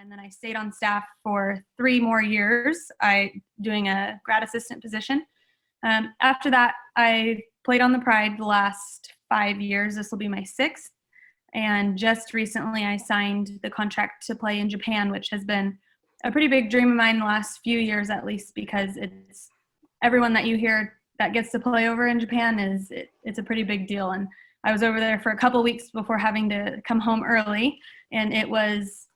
and then I stayed on staff for 3 more years, doing a grad assistant position. After that, I played on the Pride the last 5 years. This will be my 6th. And just recently I signed the contract to play in Japan, which has been a pretty big dream of mine the last few years, at least, because it's everyone that you hear that gets to play over in Japan it's a pretty big deal. And I was over there for a couple weeks before having to come home early, and it was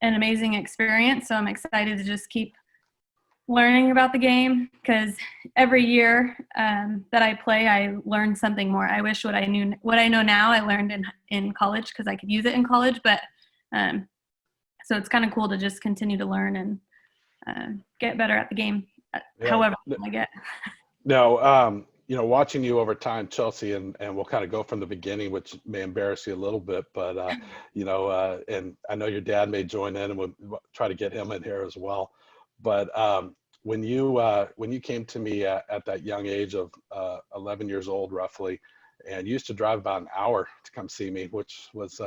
an amazing experience. So I'm excited to just keep learning about the game, because every year that I play, I learn something more. I wish what I know now I learned in college, because I could use it in college. But so it's kind of cool to just continue to learn and get better at the game, however I get. Now, watching you over time, Chelsea, and we'll kind of go from the beginning, which may embarrass you a little bit, but, and I know your dad may join in, and we'll try to get him in here as well. But when you came to me at that young age of 11 years old, roughly, and you used to drive about an hour to come see me, which was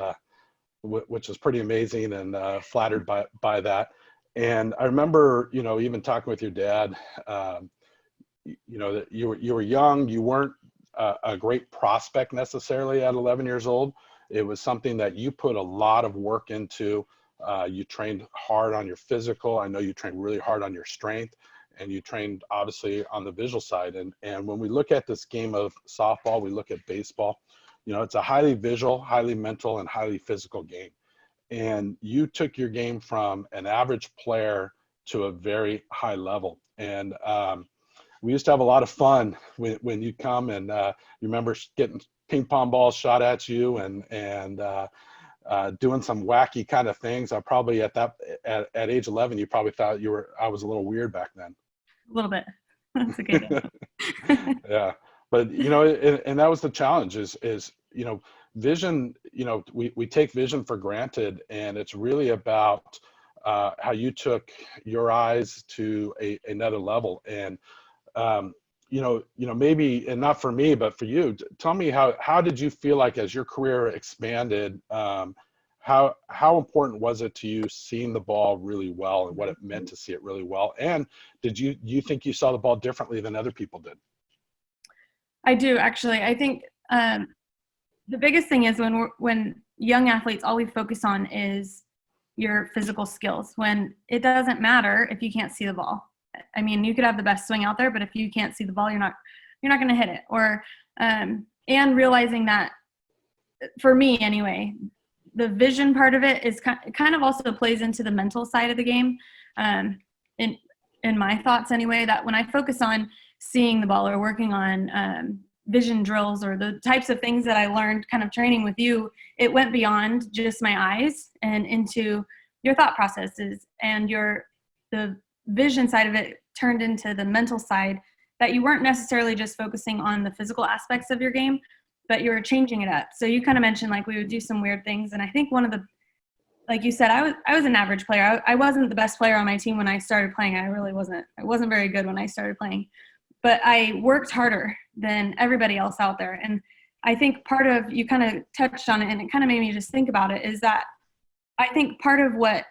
pretty amazing, and flattered by that. And I remember, even talking with your dad, that you were young, you weren't a great prospect necessarily at 11 years old. It was something that you put a lot of work into. You trained hard on your physical. I know you trained really hard on your strength, and you trained obviously on the visual side. And when we look at this game of softball, we look at baseball, it's a highly visual, highly mental, and highly physical game. And you took your game from an average player to a very high level. And we used to have a lot of fun when you come, and you remember getting ping pong balls shot at you, and doing some wacky kind of things. I probably at age 11, you probably thought I was a little weird back then. A little bit. That's a good one. Yeah, but and that was the challenge is vision. We take vision for granted, and it's really about how you took your eyes to another level. And maybe, and not for me, but for you, tell me how did you feel like as your career expanded, how important was it to you seeing the ball really well, and what it meant to see it really well? And do you think you saw the ball differently than other people did? I do, actually. I think the biggest thing is when young athletes, all we focus on is your physical skills, when it doesn't matter if you can't see the ball. I mean, you could have the best swing out there, but if you can't see the ball, you're not going to hit it. Or and realizing that, for me anyway, the vision part of it is kind of also plays into the mental side of the game. In my thoughts anyway, that when I focus on seeing the ball or working on vision drills or the types of things that I learned kind of training with you, it went beyond just my eyes and into your thought processes, and the vision side of it turned into the mental side, that you weren't necessarily just focusing on the physical aspects of your game, but you were changing it up. So you kind of mentioned like we would do some weird things. And I think one of the, like you said, I was an average player. I wasn't the best player on my team when I started playing. I really wasn't. I wasn't very good when I started playing, but I worked harder than everybody else out there. And I think part of, you kind of touched on it, and it kind of made me just think about it, is that I think part of what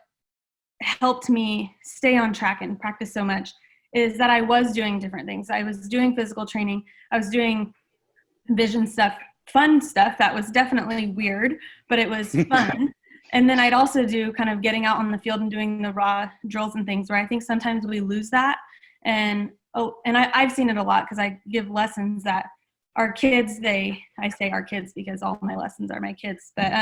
helped me stay on track and practice so much is that I was doing different things. I was doing physical training. I was doing vision stuff, fun stuff that was definitely weird, but it was fun. And then I'd also do kind of getting out on the field and doing the raw drills and things, where I think sometimes we lose that. And I've seen it a lot, because I give lessons that our kids, I say our kids because all my lessons are my kids, but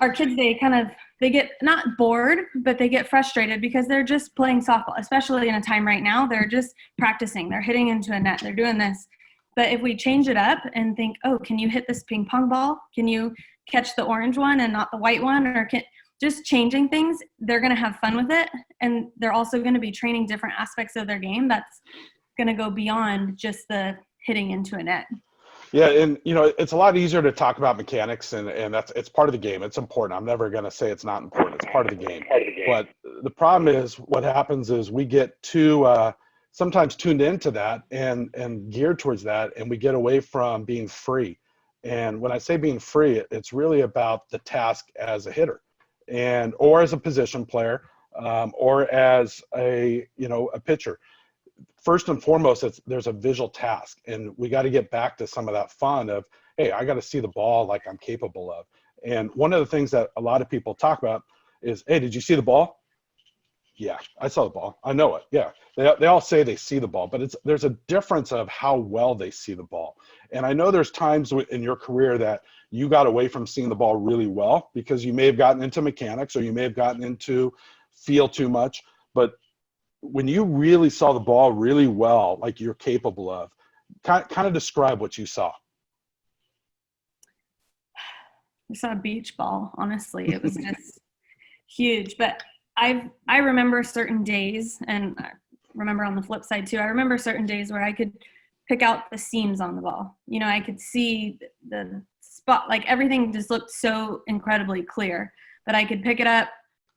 our kids, they get not bored, but they get frustrated because they're just playing softball, especially in a time right now. They're just practicing. They're hitting into a net. They're doing this. But if we change it up and think, oh, can you hit this ping pong ball? Can you catch the orange one and not the white one? Or just changing things, they're going to have fun with it. And they're also going to be training different aspects of their game that's going to go beyond just the hitting into a net. Yeah, and it's a lot easier to talk about mechanics, and it's part of the game. It's important. I'm never going to say it's not important. It's part of the game. But the problem is, what happens is we get too sometimes tuned into that and geared towards that, and we get away from being free. And when I say being free, it's really about the task as a hitter. and or as a position player, or as a pitcher. First and foremost, there's a visual task, and we got to get back to some of that fun of, hey, I got to see the ball like I'm capable of. And one of the things that a lot of people talk about is, hey, did you see the ball? Yeah, I saw the ball. I know it. Yeah, they all say they see the ball, but there's a difference of how well they see the ball. And I know there's times in your career that you got away from seeing the ball really well because you may have gotten into mechanics or you may have gotten into feel too much. But when you really saw the ball really well, like you're capable of, kind of describe what you saw. I saw a beach ball, honestly. It was just huge. But I remember certain days, and I remember on the flip side too, I remember certain days where I could pick out the seams on the ball. I could see the spot, like everything just looked so incredibly clear that I could pick it up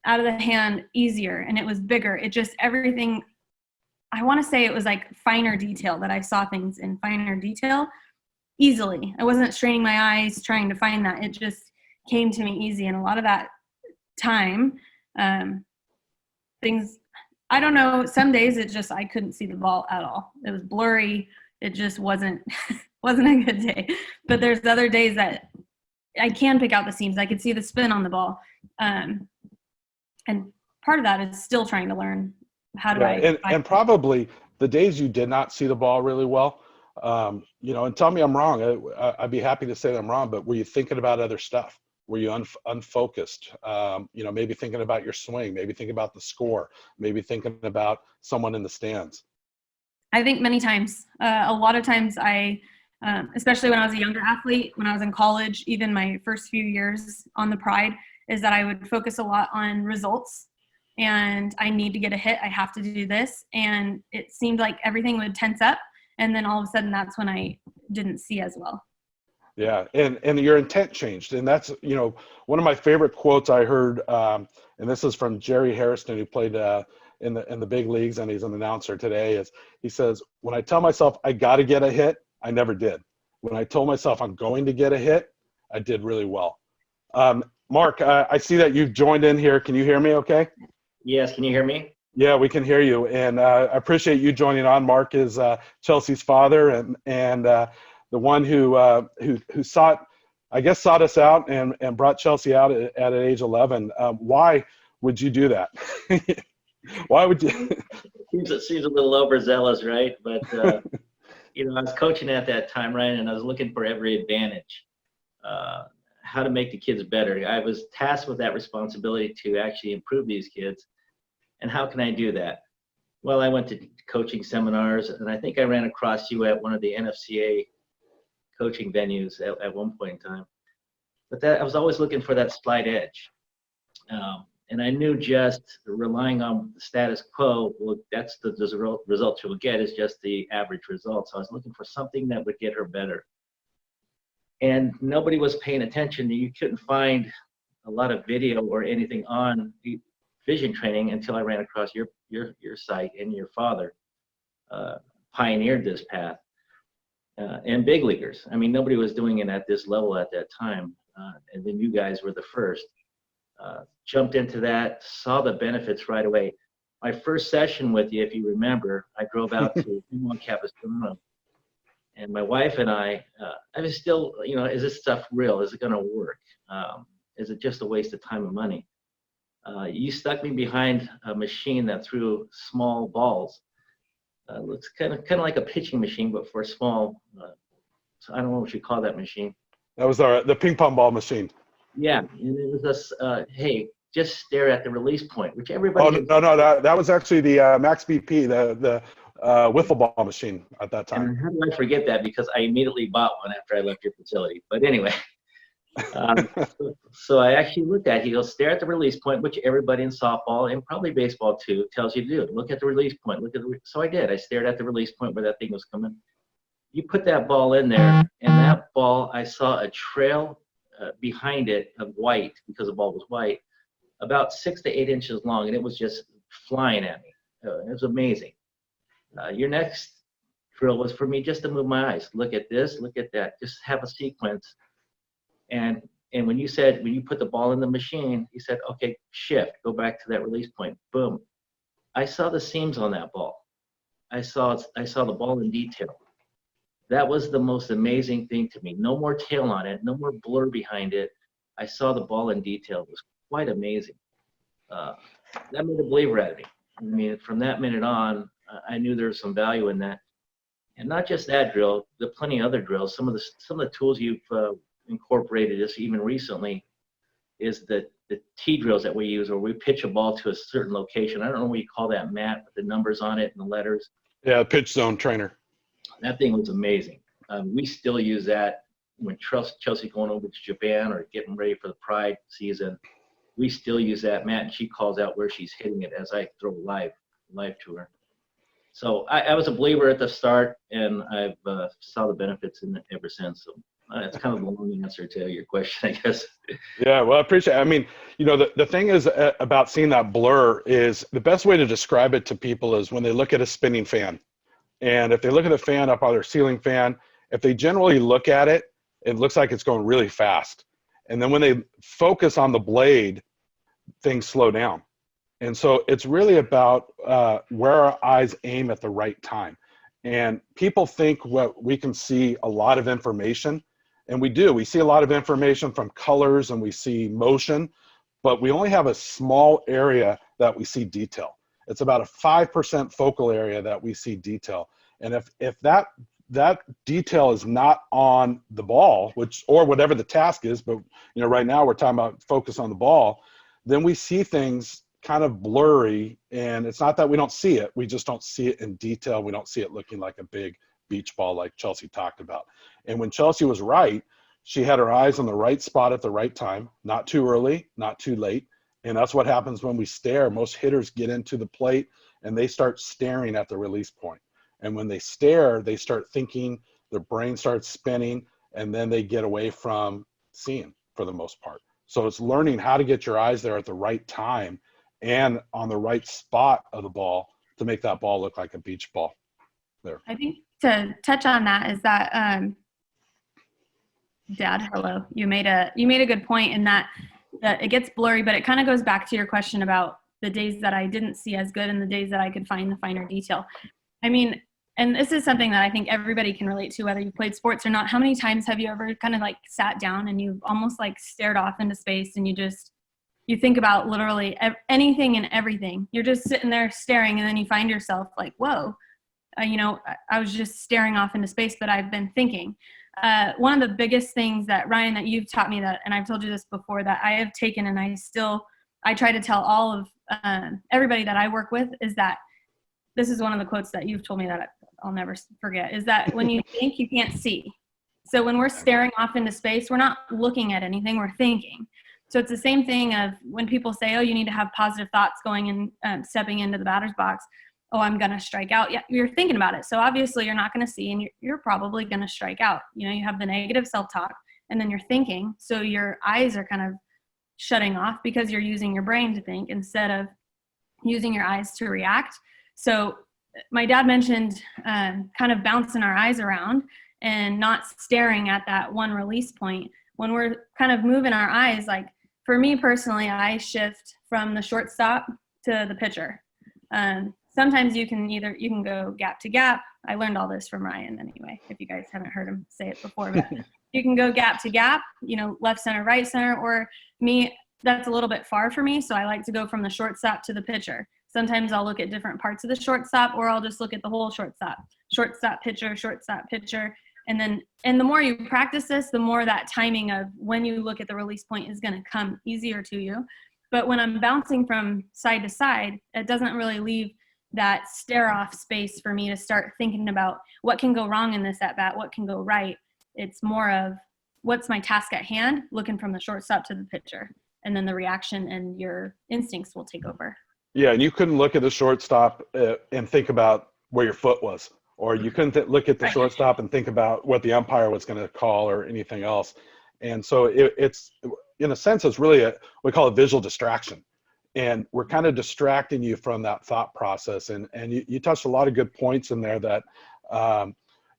out of the hand easier, and it was bigger. It just, everything, I want to say it was like finer detail, that I saw things in finer detail easily. I wasn't straining my eyes trying to find that. It just came to me easy. And a lot of that time, things, I don't know, some days it just, I couldn't see the ball at all. It was blurry. It just wasn't a good day. But there's other days that I can pick out the seams. I could see the spin on the ball. And part of that is still trying to learn how do and probably the days you did not see the ball really well, and tell me I'm wrong. I'd be happy to say that I'm wrong, but were you thinking about other stuff? Were you unfocused? Maybe thinking about your swing, maybe thinking about the score, maybe thinking about someone in the stands. I think many times, a lot of times especially when I was a younger athlete, when I was in college, even my first few years on the Pride, is that I would focus a lot on results, and I need to get a hit. I have to do this. And it seemed like everything would tense up. And then all of a sudden that's when I didn't see as well. Yeah. And your intent changed. And that's, one of my favorite quotes I heard, and this is from Jerry Harrison, who played in the big leagues, and he's an announcer today, is he says, when I tell myself I got to get a hit, I never did. When I told myself I'm going to get a hit, I did really well. Mark, I see that you've joined in here. Can you hear me okay? Yes, can you hear me? Yeah, we can hear you. And I appreciate you joining on. Mark is Chelsea's father, and the one who sought us out and brought Chelsea out at age 11. Why would you do that? Why would you? Seems a little overzealous, right? But, I was coaching at that time, Ryan, and I was looking for every advantage. How to make the kids better. I was tasked with that responsibility to actually improve these kids. And how can I do that? Well, I went to coaching seminars, and I think I ran across you at one of the NFCA coaching venues at one point in time. But I was always looking for that slight edge. And I knew just relying on the status quo, well, that's the result you'll get is just the average result. So I was looking for something that would get her better. And nobody was paying attention. You couldn't find a lot of video or anything on vision training until I ran across your site, and your father pioneered this path. And big leaguers. I mean, nobody was doing it at this level at that time. And then you guys were the first. Jumped into that, saw the benefits right away. My first session with you, if you remember, I drove out to Capistrano. And my wife and I was still, is this stuff real? Is it going to work? Is it just a waste of time and money? You stuck me behind a machine that threw small balls. Looks kind of like a pitching machine, but for small. So I don't know what you call that machine. That was the ping pong ball machine. Yeah, and it was this. Hey, just stare at the release point, which everybody. Oh no, that was actually the Max BP, the wiffle ball machine at that time. And how do I forget that? Because I immediately bought one after I left your facility. But anyway, so I actually looked at it. He goes, stare at the release point, which everybody in softball and probably baseball too tells you to do. Look at the release point. So I did. I stared at the release point where that thing was coming. You put that ball in there, and that ball, I saw a trail behind it of white, because the ball was white, about 6 to 8 inches long, and it was just flying at me. It was amazing. Your next drill was for me just to move my eyes. Look at this, look at that. Just have a sequence. And And when you put the ball in the machine, you said, okay, shift, go back to that release point. Boom. I saw the seams on that ball. I saw the ball in detail. That was the most amazing thing to me. No more tail on it, no more blur behind it. I saw the ball in detail. It was quite amazing. That made a believer out of me. I mean, from that minute on, I knew there was some value in that. And not just that drill, there are plenty of other drills. Some of the tools you've incorporated this even recently is the T drills that we use, where we pitch a ball to a certain location. I don't know what you call that, Matt, with the numbers on it and the letters. Yeah, pitch zone trainer. That thing was amazing. We still use that when Chelsea going over to Japan or getting ready for the Pride season. We still use that, Matt, and she calls out where she's hitting it as I throw live to her. So I was a believer at the start, and I've saw the benefits in it ever since. So that's kind of a long answer to your question, I guess. Yeah, well, I appreciate it. I mean, you know, the thing is about seeing that blur is the best way to describe it to people is when they look at a spinning fan. And if they look at the fan up on their ceiling fan, if they generally look at it, it looks like it's going really fast. And then when they focus on the blade, things slow down. And so it's really about where our eyes aim at the right time. And people think what we can see a lot of information, and we do. We see a lot of information from colors and we see motion, but we only have a small area that we see detail. It's about a 5% focal area that we see detail. And if that detail is not on the ball, or whatever the task is, but you know, right now we're talking about focus on the ball, then we see things kind of blurry. And it's not that we don't see it, we just don't see it in detail. We don't see it looking like a big beach ball like Chelsea talked about. And when Chelsea was right, she had her eyes on the right spot at the right time, not too early, not too late. And that's what happens when we stare. Most hitters get into the plate and they start staring at the release point. And when they stare, they start thinking, their brain starts spinning, and then they get away from seeing for the most part. So it's learning how to get your eyes there at the right time and on the right spot of the ball to make that ball look like a beach ball there. I think to touch on that is that, Dad, hello. You made a good point in that it gets blurry, but it kind of goes back to your question about the days that I didn't see as good and the days that I could find the finer detail. I mean, and this is something that I think everybody can relate to, whether you played sports or not. How many times have you ever kind of like sat down and you've almost like stared off into space and you think about literally anything and everything. You're just sitting there staring, and then you find yourself like, whoa, I was just staring off into space, but I've been thinking. One of the biggest things that, Ryan, that you've taught me that, and I've told you this before, that I have taken and I try to tell all of everybody that I work with, is that this is one of the quotes that you've told me that I'll never forget, is that when you think, you can't see. So when we're staring off into space, we're not looking at anything, we're thinking. So it's the same thing of when people say, oh, you need to have positive thoughts going and stepping into the batter's box. Oh, I'm going to strike out. Yeah, you're thinking about it. So obviously you're not going to see, and you're probably going to strike out. You know, you have the negative self-talk, and then you're thinking. So your eyes are kind of shutting off because you're using your brain to think instead of using your eyes to react. So my dad mentioned kind of bouncing our eyes around and not staring at that one release point. When we're kind of moving our eyes, like for me personally, I shift from the shortstop to the pitcher. Sometimes you can go gap to gap. I learned all this from Ryan anyway, if you guys haven't heard him say it before, but you can go gap to gap, left center, right center, or me, that's a little bit far for me. So I like to go from the shortstop to the pitcher. Sometimes I'll look at different parts of the shortstop, or I'll just look at the whole shortstop, shortstop, pitcher. And the more you practice this, the more that timing of when you look at the release point is going to come easier to you. But when I'm bouncing from side to side, it doesn't really leave that stare off space for me to start thinking about what can go wrong in this at bat, what can go right. It's more of what's my task at hand, looking from the shortstop to the pitcher, and then the reaction and your instincts will take over. Yeah, and you couldn't look at the shortstop and think about where your foot was, or you couldn't look at the shortstop and think about what the umpire was going to call or anything else. And so it's in a sense, it's really we call it visual distraction. And we're kind of distracting you from that thought process. And you touched a lot of good points in there that,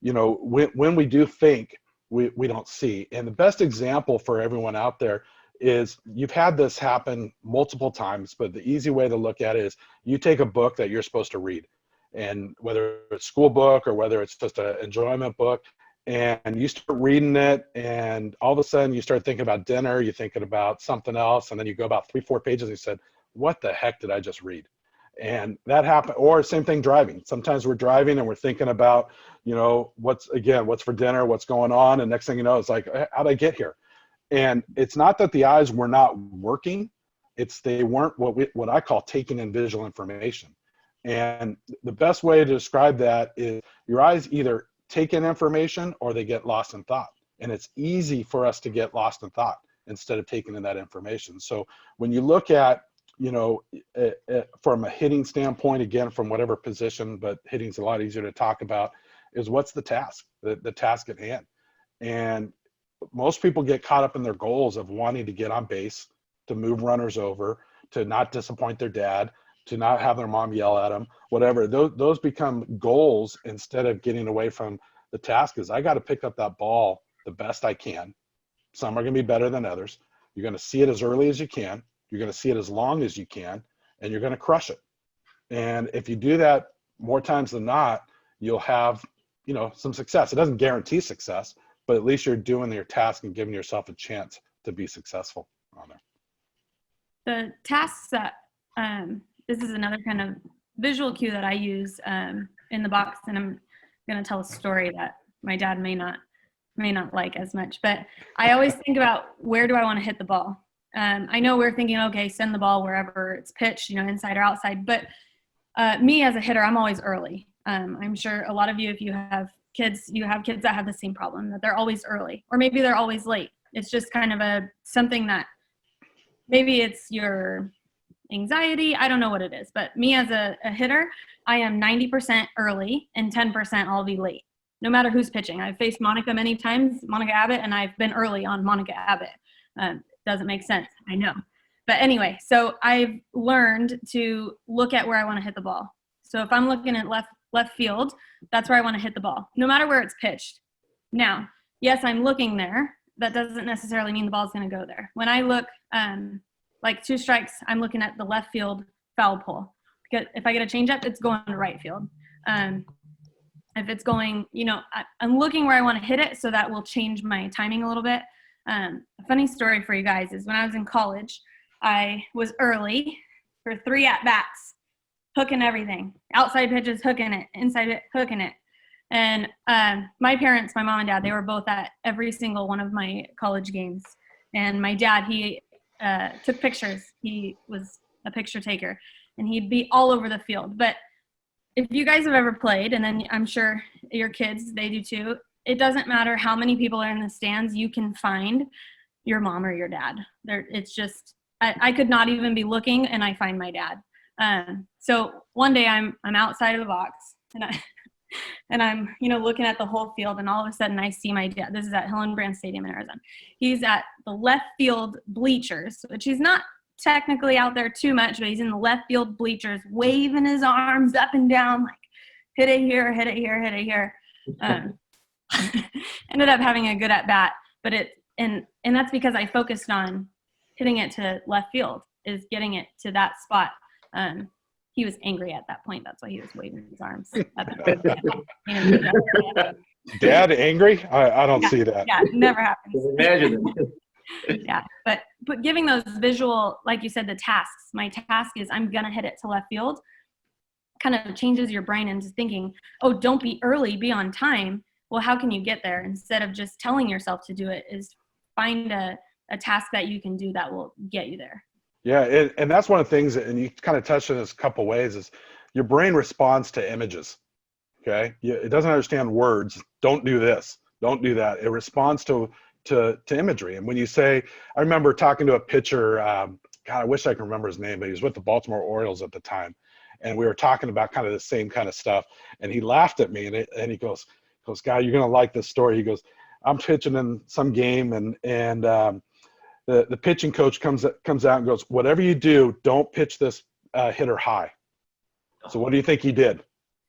when we do think, we don't see. And the best example for everyone out there is, you've had this happen multiple times, but the easy way to look at it is, you take a book that you're supposed to read, and whether it's a school book or whether it's just an enjoyment book, and you start reading it, and all of a sudden you start thinking about dinner, you're thinking about something else, and then you go about 3-4 pages and you said, what the heck did I just read? And that happened. Or same thing driving. Sometimes we're driving and we're thinking about, what's for dinner, what's going on, and next thing you know, it's like, how'd I get here? And it's not that the eyes were not working, it's they weren't what I call taking in visual information. And the best way to describe that is, your eyes either take in information or they get lost in thought. And it's easy for us to get lost in thought instead of taking in that information. So when you look at, from a hitting standpoint, again, from whatever position, but hitting's a lot easier to talk about, is what's the task, the task at hand. And most people get caught up in their goals of wanting to get on base, to move runners over, to not disappoint their dad, to not have their mom yell at them, whatever. Those become goals instead of getting away from the task. Is I got to pick up that ball the best I can. Some are going to be better than others. You're going to see it as early as you can. You're going to see it as long as you can, and you're going to crush it. And if you do that more times than not, you'll have, some success. It doesn't guarantee success, but at least you're doing your task and giving yourself a chance to be successful on there. The tasks that, this is another kind of visual cue that I use in the box, and I'm going to tell a story that my dad may not like as much, but I always think about, where do I want to hit the ball? I know we're thinking, okay, send the ball wherever it's pitched, inside or outside, but me as a hitter, I'm always early. I'm sure a lot of you, if you have kids that have the same problem, that they're always early, or maybe they're always late. It's just kind of something that, maybe it's your anxiety, I don't know what it is, but me as a hitter, I am 90% early and 10% I'll be late, no matter who's pitching. I've faced Monica many times, Monica Abbott, and I've been early on Monica Abbott. Doesn't make sense, I know. But anyway, so I've learned to look at where I want to hit the ball. So if I'm looking at left field, that's where I want to hit the ball, no matter where it's pitched. Now, yes, I'm looking there. That doesn't necessarily mean the ball's going to go there. When I look, like 2 strikes, I'm looking at the left field foul pole. Because if I get a changeup, it's going to right field. If it's going, I'm looking where I want to hit it, so that will change my timing a little bit. A funny story for you guys is, when I was in college, I was early for 3 at-bats, hooking everything. Outside pitches, hooking it. Inside it, hooking it. And my parents, my mom and dad, they were both at every single one of my college games. And my dad, he took pictures. He was a picture taker. And he'd be all over the field. But if you guys have ever played, and then I'm sure your kids, they do too, it doesn't matter how many people are in the stands, you can find your mom or your dad. It's just, I could not even be looking and I find my dad. So one day I'm outside of the box, and I'm looking at the whole field, and all of a sudden I see my dad. This is at Hillenbrand Stadium in Arizona. He's at the left field bleachers, which he's not technically out there too much, but he's in the left field bleachers, waving his arms up and down, like, hit it here, hit it here, hit it here. Ended up having a good at bat, but and that's because I focused on hitting it to left field, is getting it to that spot. He was angry at that point. That's why he was waving his arms. Dad angry? I don't see that. Yeah, it never happens. Imagine it. Yeah, but giving those visual, like you said, the tasks. My task is, I'm gonna hit it to left field. Kind of changes your brain into thinking, oh, don't be early, be on time. Well, how can you get there? Instead of just telling yourself to do it, is find a task that you can do that will get you there. Yeah, and that's one of the things, and you kind of touched on this a couple ways, is your brain responds to images, okay? It doesn't understand words. Don't do this. Don't do that. It responds to imagery. And when you say, I remember talking to a pitcher, God, I wish I could remember his name, but he was with the Baltimore Orioles at the time. And we were talking about kind of the same kind of stuff. And he laughed at me, and he goes, "Guy, you're going to like this story." He goes, "I'm pitching in some game, and the pitching coach comes out and goes, 'Whatever you do, don't pitch this hitter high.'" So what do you think he did?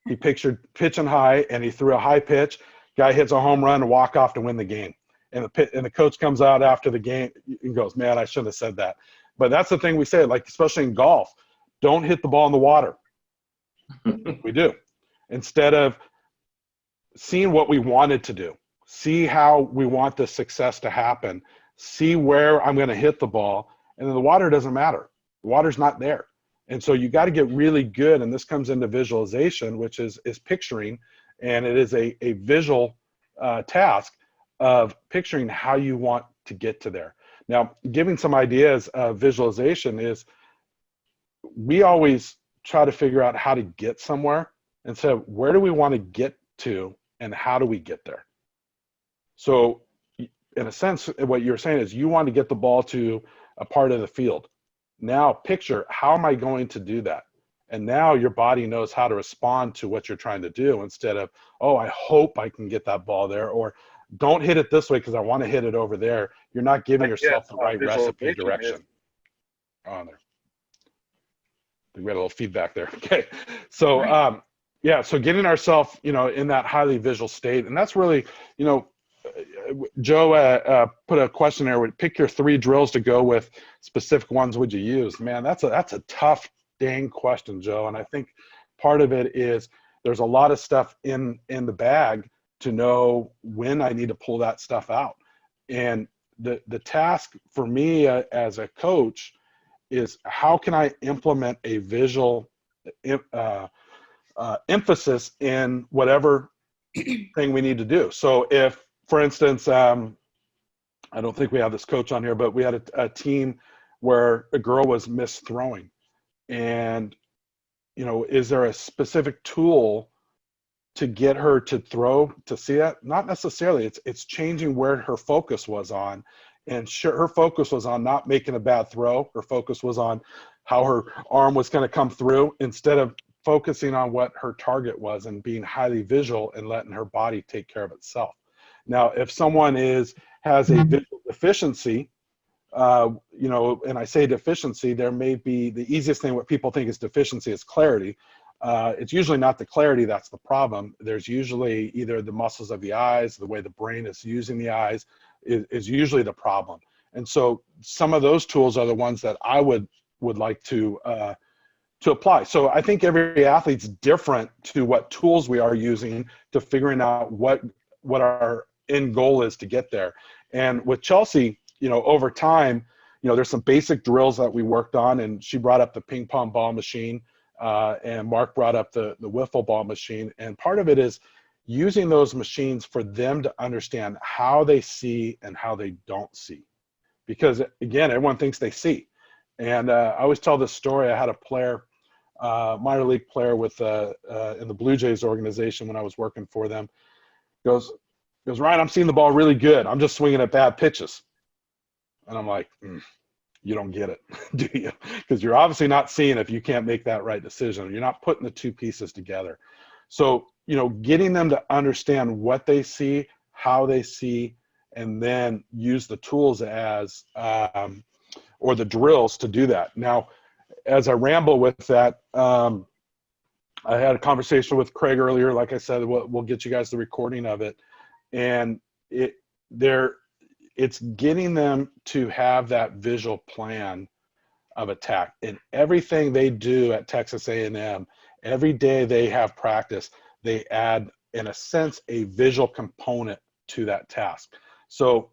He pictured pitching high, and he threw a high pitch. Guy hits a home run to walk off to win the game. And the coach comes out after the game and goes, man, I shouldn't have said that. But that's the thing we say, like, especially in golf, don't hit the ball in the water. We do. Instead of seeing what we wanted to do, see how we want the success to happen, see where I'm going to hit the ball, and then the water doesn't matter. The water's not there. And so you got to get really good, and this comes into visualization, which is picturing, and it is a visual task of picturing how you want to get to there. Now, giving some ideas of visualization is, we always try to figure out how to get somewhere, and so where do we want to get to and how do we get there? So in a sense, what you're saying is you want to get the ball to a part of the field. Now picture, how am I going to do that? And now your body knows how to respond to what you're trying to do, instead of, oh, I hope I can get that ball there, or don't hit it this way because I want to hit it over there. You're not giving yourself the right recipe direction. On there. We had a little feedback there. Okay. So, yeah, so getting ourselves, in that highly visual state. And that's really, Joe put a question there, pick your 3 drills to go with, specific ones would you use? Man, that's a tough dang question, Joe. And I think part of it is there's a lot of stuff in the bag to know when I need to pull that stuff out. And the task for me as a coach is, how can I implement a visual emphasis in whatever thing we need to do. So if, for instance, I don't think we have this coach on here, but we had a team where a girl was misthrowing, and is there a specific tool to get her to throw, to see that? Not necessarily. It's changing where her focus was on, and her focus was on not making a bad throw. Her focus was on how her arm was going to come through, instead of focusing on what her target was and being highly visual and letting her body take care of itself. Now, if someone has a visual deficiency, and I say deficiency, there may be, the easiest thing what people think is deficiency is clarity. It's usually not the clarity that's the problem. There's usually either the muscles of the eyes, the way the brain is using the eyes is usually the problem. And so some of those tools are the ones that I would like to apply. So I think every athlete's different to what tools we are using to figuring out what our end goal is to get there. And with Chelsea, over time, there's some basic drills that we worked on, and she brought up the ping pong ball machine, and Mark brought up the wiffle ball machine. And part of it is using those machines for them to understand how they see and how they don't see. Because again, everyone thinks they see. And I always tell this story. I had a player, minor league player with in the Blue Jays organization when I was working for them, goes, Ryan, I'm seeing the ball really good. I'm just swinging at bad pitches. And I'm like, you don't get it, do you? Because you're obviously not seeing if you can't make that right decision. You're not putting the two pieces together. So, getting them to understand what they see, how they see, and then use the tools as, or the drills to do that. Now, as I ramble with that, I had a conversation with Craig earlier. Like I said, we'll get you guys the recording of it. And it's getting them to have that visual plan of attack. And everything they do at Texas A&M, every day they have practice, they add, in a sense, a visual component to that task. So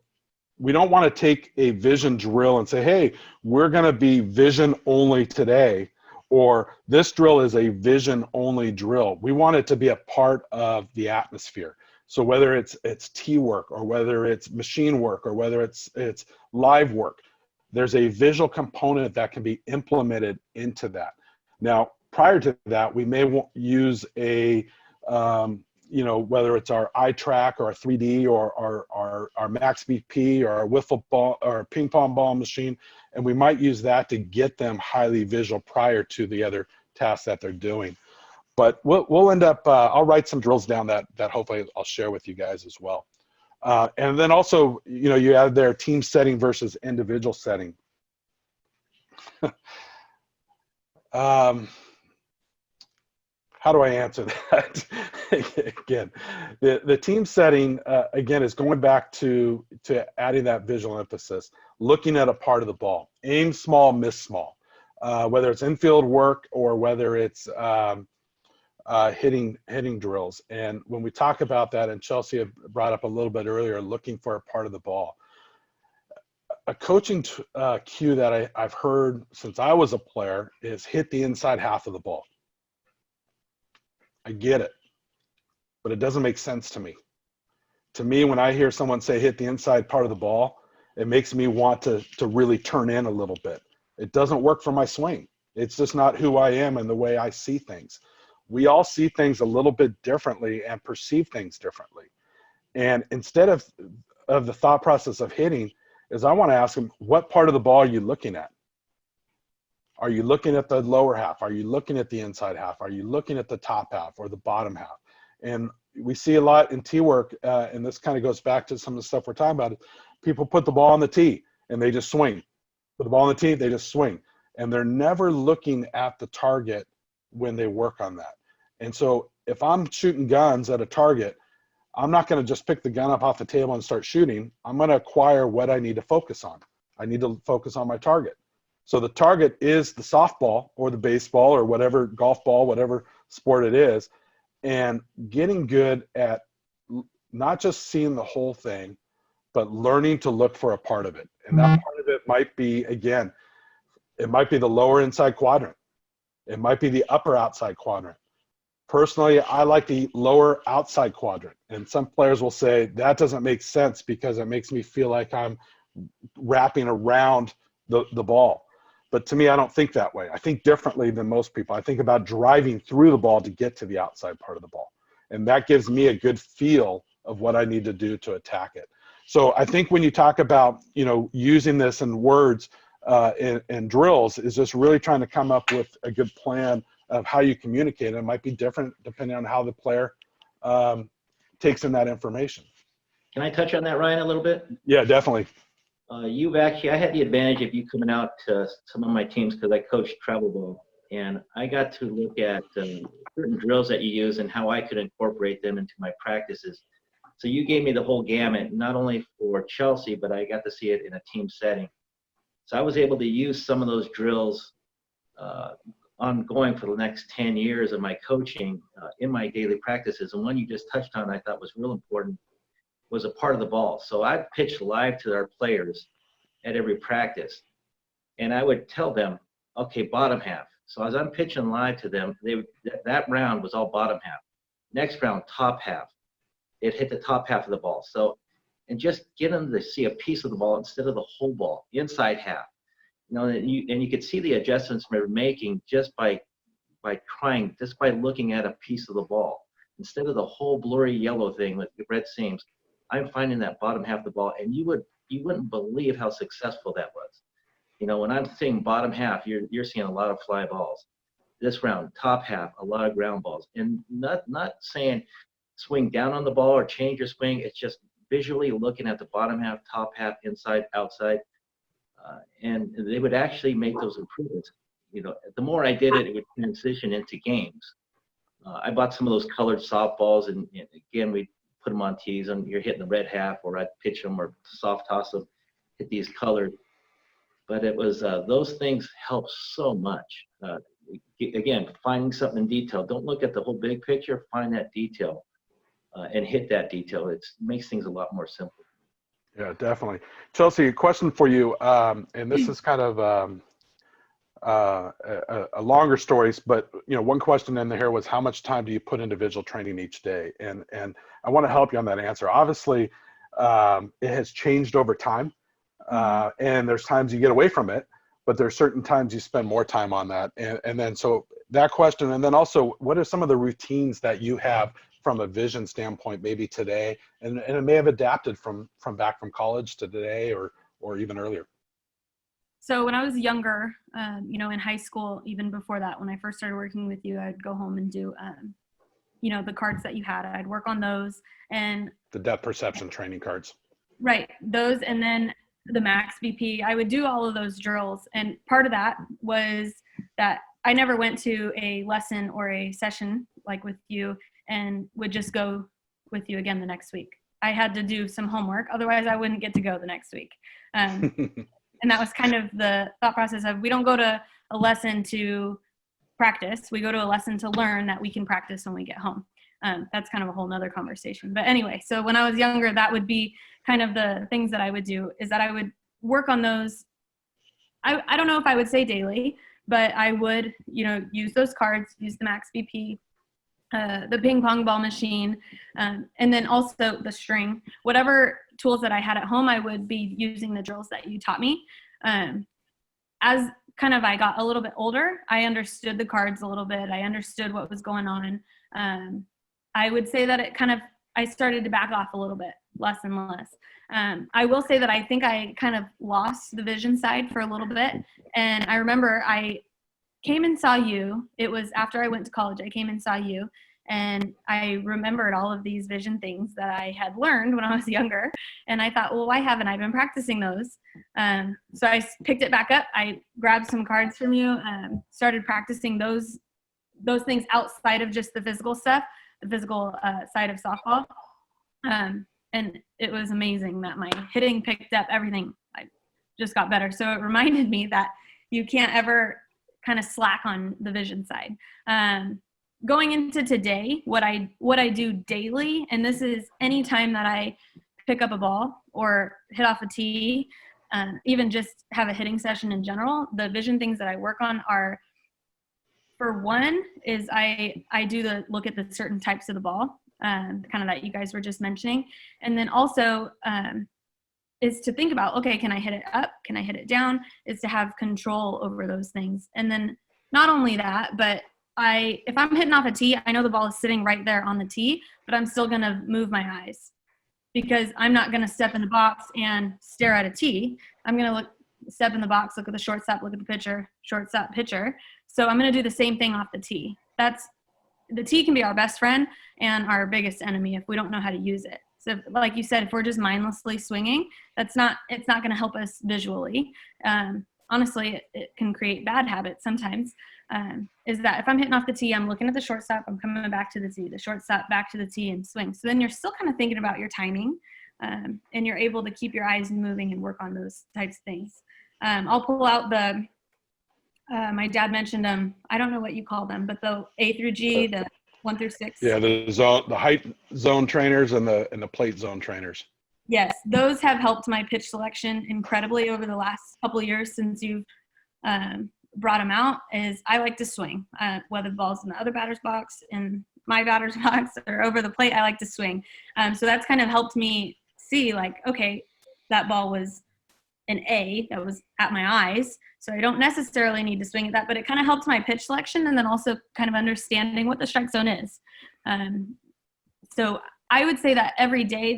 we don't want to take a vision drill and say, hey, we're going to be vision only today, or this drill is a vision only drill. We want it to be a part of the atmosphere. So whether it's tee work, or whether it's machine work, or whether it's live work, there's a visual component that can be implemented into that. Now, prior to that, we may use a, whether it's our eye track or our 3D or our Max BP or our wiffle ball or ping pong ball machine, and we might use that to get them highly visual prior to the other tasks that they're doing. But we'll end up, I'll write some drills down that hopefully I'll share with you guys as well. And then also, you add their team setting versus individual setting. How how do I answer that? Again, the team setting, again, is going back to adding that visual emphasis, looking at a part of the ball. Aim small, miss small. Whether it's infield work or whether it's hitting drills. And when we talk about that, and Chelsea had brought up a little bit earlier, looking for a part of the ball. A coaching cue that I've heard since I was a player is hit the inside half of the ball. I get it, but it doesn't make sense to me. To me, when I hear someone say hit the inside part of the ball, it makes me want to really turn in a little bit. It doesn't work for my swing. It's just not who I am and the way I see things. We all see things a little bit differently and perceive things differently. And instead of the thought process of hitting, is I want to ask them, what part of the ball are you looking at? Are you looking at the lower half? Are you looking at the inside half? Are you looking at the top half or the bottom half? And we see a lot in tee work, and this kind of goes back to some of the stuff we're talking about. People put the ball on the tee and they just swing. Put the ball on the tee, they just swing. And they're never looking at the target when they work on that. And so if I'm shooting guns at a target, I'm not going to just pick the gun up off the table and start shooting. I'm going to acquire what I need to focus on. I need to focus on my target. So the target is the softball or the baseball or whatever, golf ball, whatever sport it is, and getting good at not just seeing the whole thing, but learning to look for a part of it. And that part of it might be, again, it might be the lower inside quadrant. It might be the upper outside quadrant. Personally, I like the lower outside quadrant. And some players will say that doesn't make sense because it makes me feel like I'm wrapping around the ball. But to me, I don't think that way. I think differently than most people. I think about driving through the ball to get to the outside part of the ball. And that gives me a good feel of what I need to do to attack it. So I think when you talk about, using this in words and drills, is just really trying to come up with a good plan of how you communicate. It might be different depending on how the player takes in that information. Can I touch on that, Ryan, a little bit? Yeah, definitely. I had the advantage of you coming out to some of my teams because I coached travel ball, and I got to look at certain drills that you use and how I could incorporate them into my practices. So you gave me the whole gamut, not only for Chelsea, but I got to see it in a team setting. So I was able to use some of those drills ongoing for the next 10 years of my coaching in my daily practices. And one you just touched on I thought was real important was a part of the ball. So I pitched live to our players at every practice. And I would tell them, okay, bottom half. So as I'm pitching live to them, that round was all bottom half. Next round, top half. It hit the top half of the ball. So, and just get them to see a piece of the ball instead of the whole ball, inside half. And you could see the adjustments we were making just by looking at a piece of the ball. Instead of the whole blurry yellow thing with the red seams, I'm finding that bottom half of the ball, and you wouldn't believe how successful that was. When I'm seeing bottom half, you're seeing a lot of fly balls. This round, top half, a lot of ground balls. And not saying swing down on the ball or change your swing. It's just visually looking at the bottom half, top half, inside, outside. And they would actually make those improvements. The more I did it, it would transition into games. I bought some of those colored softballs, and again, we put them on tees, and you're hitting the red half, or I'd pitch them or soft toss them, hit these colored. But it was those things help so much. Again, finding something in detail. Don't look at the whole big picture. Find that detail and hit that detail. It makes things a lot more simple. Yeah, definitely. Chelsea, a question for you, and this is kind of a longer story, but one question in there was, how much time do you put into visual training each day? And I want to help you on that answer. Obviously, it has changed over time, and there's times you get away from it, but there's certain times you spend more time on that. And then so that question, and then also, what are some of the routines that you have from a vision standpoint, maybe today, and it may have adapted from back from college to today or even earlier? So when I was younger, in high school, even before that, when I first started working with you, I'd go home and do, the cards that you had. I'd work on those, and the depth perception training cards. Right, those, and then the max BP. I would do all of those drills, and part of that was that I never went to a lesson or a session like with you, and would just go with you again the next week. I had to do some homework, otherwise I wouldn't get to go the next week. And that was kind of the thought process of, we don't go to a lesson to practice, we go to a lesson to learn that we can practice when we get home. That's kind of a whole nother conversation. But anyway, so when I was younger, that would be kind of the things that I would do, is that I would work on those. I don't know if I would say daily, but I would, use those cards, use the max BP, the ping pong ball machine, and then also the string. Whatever tools that I had at home, I would be using the drills that you taught me. As kind of I got a little bit older, I understood the cards a little bit. I understood what was going on. I would say that I started to back off a little bit, less and less. I will say that I think I kind of lost the vision side for a little bit. And I remember I came and saw you. It was after I went to college. I came and saw you. And I remembered all of these vision things that I had learned when I was younger. And I thought, well, why haven't I been practicing those? So I picked it back up. I grabbed some cards from you, started practicing those things outside of just the physical stuff, the physical side of softball. And it was amazing that my hitting picked up everything. I just got better. So it reminded me that you can't ever kind of slack on the vision side. Going into today, what I do daily, and this is any time that I pick up a ball or hit off a tee, even just have a hitting session in general, the vision things that I work on are, for one, is I do the look at the certain types of the ball, kind of that you guys were just mentioning. And then also is to think about, okay, can I hit it up? Can I hit it down? Is to have control over those things. And then not only that, but if I'm hitting off a tee, I know the ball is sitting right there on the tee, but I'm still going to move my eyes, because I'm not going to step in the box and stare at a tee. I'm going to step in the box, look at the shortstop, look at the pitcher, shortstop, pitcher. So I'm going to do the same thing off the tee. The tee can be our best friend and our biggest enemy if we don't know how to use it. So like you said, if we're just mindlessly swinging, it's not going to help us visually. Honestly, it can create bad habits sometimes. Is that if I'm hitting off the tee, I'm looking at the shortstop, I'm coming back to the tee, the shortstop back to the tee and swing. So then you're still kind of thinking about your timing, and you're able to keep your eyes moving and work on those types of things. I'll pull out my dad mentioned them. I don't know what you call them, but the A through G, the 1 through 6. Yeah, the height zone trainers and the plate zone trainers. Yes, those have helped my pitch selection incredibly over the last couple of years since you've brought them out. Is I like to swing, whether the ball's in the other batter's box, in my batter's box, or over the plate. I like to swing. So that's kind of helped me see, like, okay, that ball was an A that was at my eyes, so I don't necessarily need to swing at that, but it kind of helped my pitch selection, and then also kind of understanding what the strike zone is. So I would say that every day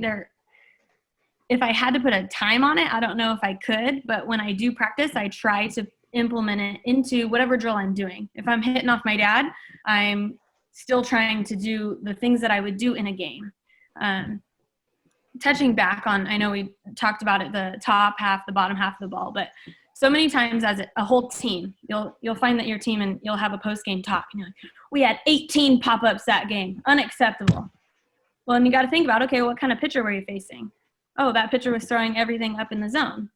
if I had to put a time on it, I don't know if I could, but when I do practice, I try to implement it into whatever drill I'm doing. If I'm hitting off my dad, I'm still trying to do the things that I would do in a game. Touching back on, I know we talked about it, the top half, the bottom half of the ball, but so many times as a whole team, you'll find that your team, and you'll have a post-game talk, and you're like, we had 18 pop-ups that game, unacceptable. Well, and you got to think about, okay, what kind of pitcher were you facing? Oh, that pitcher was throwing everything up in the zone.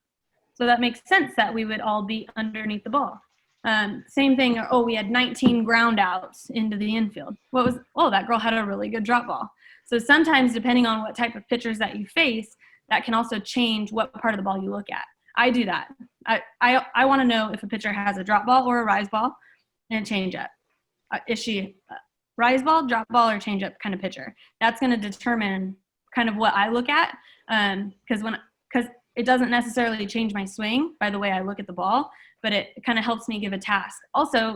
So that makes sense that we would all be underneath the ball. Same thing, we had 19 ground outs into the infield. That girl had a really good drop ball. So sometimes, depending on what type of pitchers that you face, that can also change what part of the ball you look at. I do that. I want to know if a pitcher has a drop ball or a rise ball and a change up. Is she a rise ball, drop ball, or change up kind of pitcher? That's going to determine kind of what I look at, because it doesn't necessarily change my swing by the way I look at the ball, but it kind of helps me give a task. Also,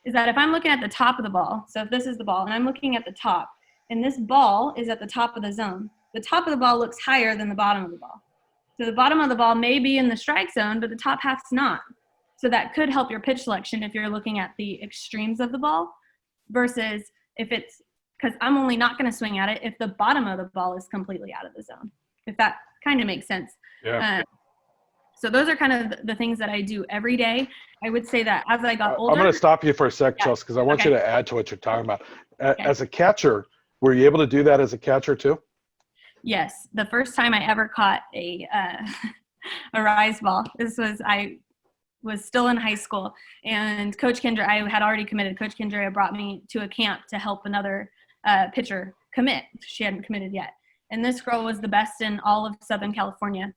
is that if I'm looking at the top of the ball, so if this is the ball and I'm looking at the top, and this ball is at the top of the zone, the top of the ball looks higher than the bottom of the ball. So the bottom of the ball may be in the strike zone, but the top half's not. So that could help your pitch selection if you're looking at the extremes of the ball, versus if it's, because I'm only not going to swing at it if the bottom of the ball is completely out of the zone, if that kind of makes sense. Yeah. So those are kind of the things that I do every day. I would say that as I got older. I'm going to stop you for a sec, Yeah. Chelsea, because I want Okay. you to add to what you're talking about. Okay. As a catcher, were you able to do that as a catcher too? Yes. The first time I ever caught a rise ball, I was still in high school, and Coach Kendra, I had already committed. Coach Kendra brought me to a camp to help another pitcher commit. She hadn't committed yet. And this girl was the best in all of Southern California.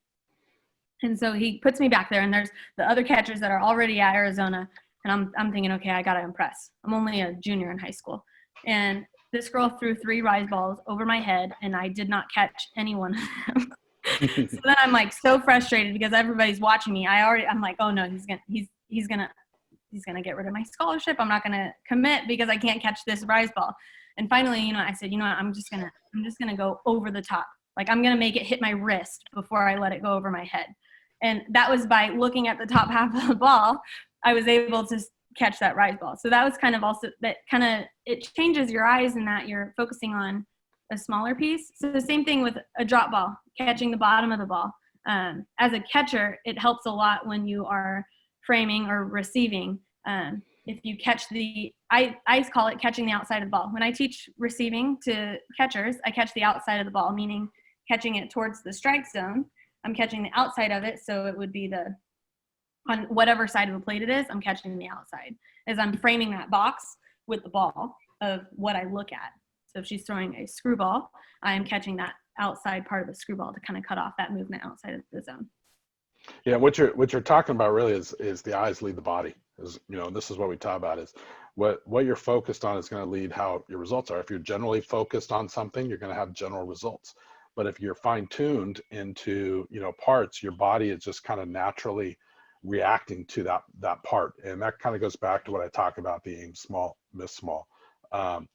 And so he puts me back there, and there's the other catchers that are already at Arizona. And I'm thinking, okay, I got to impress. I'm only a junior in high school. And this girl threw 3 rise balls over my head, and I did not catch any one of them. So then I'm like so frustrated because everybody's watching me. I'm like, oh no, he's gonna get rid of my scholarship. I'm not gonna commit because I can't catch this rise ball. And finally, I said, you know what, I'm just gonna go over the top. Like, I'm gonna make it hit my wrist before I let it go over my head. And that was by looking at the top half of the ball, I was able to catch that rise ball. So that was kind of also that kind of, it changes your eyes in that you're focusing on a smaller piece. So the same thing with a drop ball, catching the bottom of the ball. As a catcher, it helps a lot when you are framing or receiving. If you catch I call it catching the outside of the ball. When I teach receiving to catchers, I catch the outside of the ball, meaning catching it towards the strike zone. I'm catching the outside of it, so it would be on whatever side of the plate it is, I'm catching the outside. As I'm framing that box with the ball of what I look at. So if she's throwing a screwball, I'm catching that outside part of the screwball to kind of cut off that movement outside of the zone. Yeah, what you're talking about really is the eyes lead the body. This is what we talk about, is what you're focused on is going to lead how your results are. If you're generally focused on something, you're going to have general results. But if you're fine-tuned into parts, your body is just kind of naturally reacting to that part. And that kind of goes back to what I talk about, the aim small, miss small. And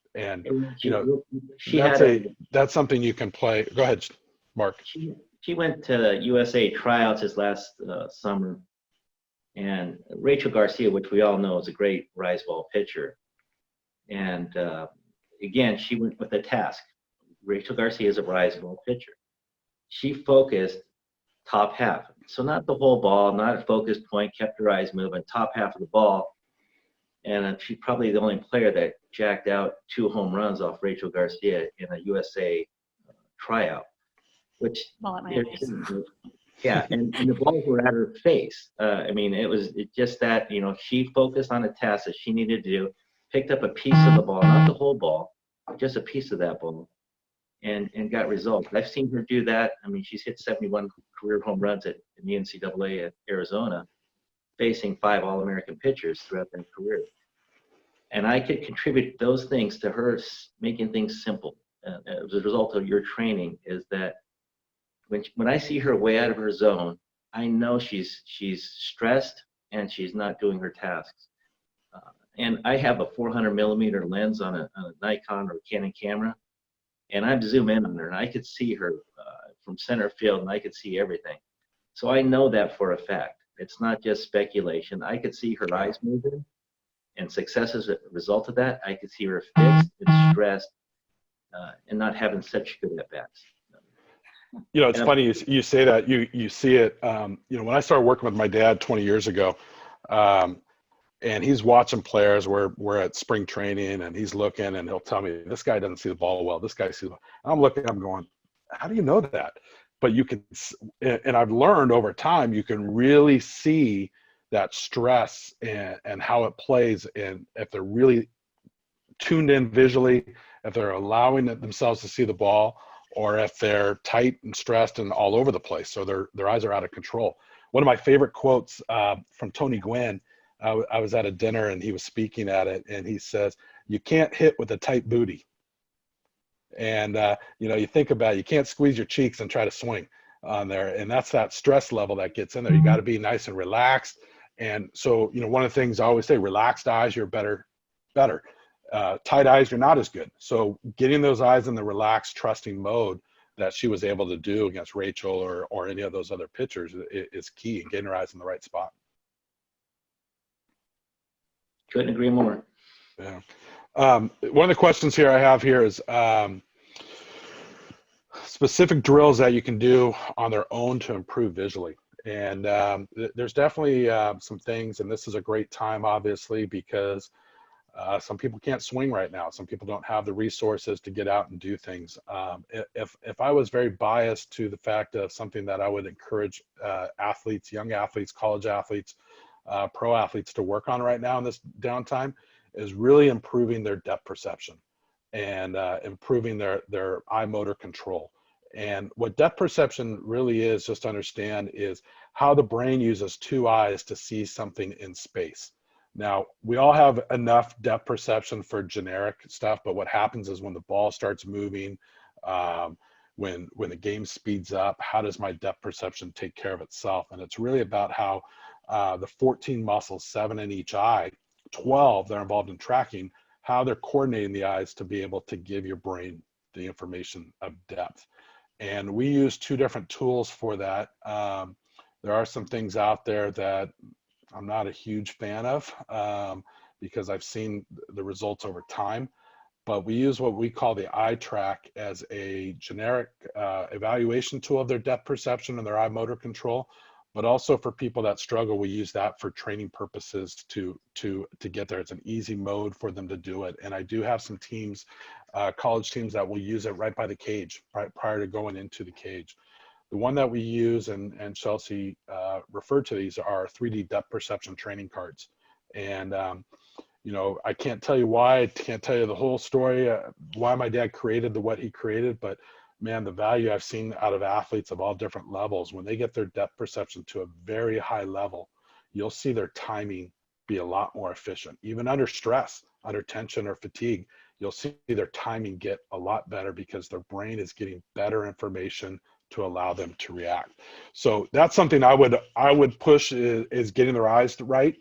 that's something you can play. Go ahead, Mark. She went to USA tryouts this last summer, and Rachel Garcia, which we all know is a great rise ball pitcher, and again, she went with a task. Rachel Garcia is a rise ball pitcher. She focused top half, so not the whole ball, not a focused point, kept her eyes moving, top half of the ball. And she's probably the only player that jacked out 2 home runs off Rachel Garcia in a USA tryout. Which, yeah, and the balls were at her face. It was just that, she focused on a task that she needed to do, picked up a piece of the ball, not the whole ball, just a piece of that ball, and got results. I've seen her do that. She's hit 71 career home runs in the NCAA at Arizona, facing 5 All-American pitchers throughout their career. And I could contribute those things to her making things simple. As a result of your training, is that when I see her way out of her zone, I know she's stressed and she's not doing her tasks. And I have a 400 millimeter lens on a Nikon or Canon camera, and I'd zoom in on her, and I could see her from center field, and I could see everything. So I know that for a fact. It's not just speculation. I could see her eyes moving, and success as a result of that. I could see her fixed and stressed, and not having such good at-bats. It's funny you say that. You see it. When I started working with my dad 20 years ago, and he's watching players. We're at spring training, and he's looking, and he'll tell me, this guy doesn't see the ball well. This guy sees the ball. I'm looking, I'm going, how do you know that? But you can, and I've learned over time, you can really see that stress and how it plays, and if they're really tuned in visually, if they're allowing themselves to see the ball, or if they're tight and stressed and all over the place, so their eyes are out of control. One of my favorite quotes from Tony Gwynn, I was at a dinner and he was speaking at it, and he says, you can't hit with a tight booty. And, you think about it, you can't squeeze your cheeks and try to swing on there. And that's that stress level that gets in there. You got to be nice and relaxed. And so, one of the things I always say, relaxed eyes, you're better. Tight eyes, you're not as good. So getting those eyes in the relaxed, trusting mode that she was able to do against Rachel or any of those other pitchers is key in getting her eyes in the right spot. Couldn't agree more. Yeah. One of the questions here I have here is specific drills that you can do on their own to improve visually. And there's definitely some things, and this is a great time, obviously, because some people can't swing right now. Some people don't have the resources to get out and do things. If I was very biased to the fact of something that I would encourage athletes, young athletes, college athletes, pro athletes to work on right now in this downtime, is really improving their depth perception and improving their eye motor control. And what depth perception really is, just to understand, is how the brain uses two eyes to see something in space. Now, we all have enough depth perception for generic stuff, but what happens is when the ball starts moving, when the game speeds up, how does my depth perception take care of itself? And it's really about how the 14 muscles, 7 in each eye, 12 that are involved in tracking, how they're coordinating the eyes to be able to give your brain the information of depth. And we use 2 different tools for that. There are some things out there that I'm not a huge fan of because I've seen the results over time, but we use what we call the eye track as a generic evaluation tool of their depth perception and their eye motor control. But also for people that struggle, we use that for training purposes to get there. It's an easy mode for them to do it. And I do have some teams, college teams, that will use it right by the cage, right prior to going into the cage. The one that we use, and Chelsea referred to these, are 3D depth perception training cards. And, you know, I can't tell you why, I can't tell you the whole story, why my dad created what he created, but man, the value I've seen out of athletes of all different levels, when they get their depth perception to a very high level, you'll see their timing be a lot more efficient. Even under stress, under tension or fatigue, you'll see their timing get a lot better because their brain is getting better information to allow them to react. So that's something I would push is getting their eyes right,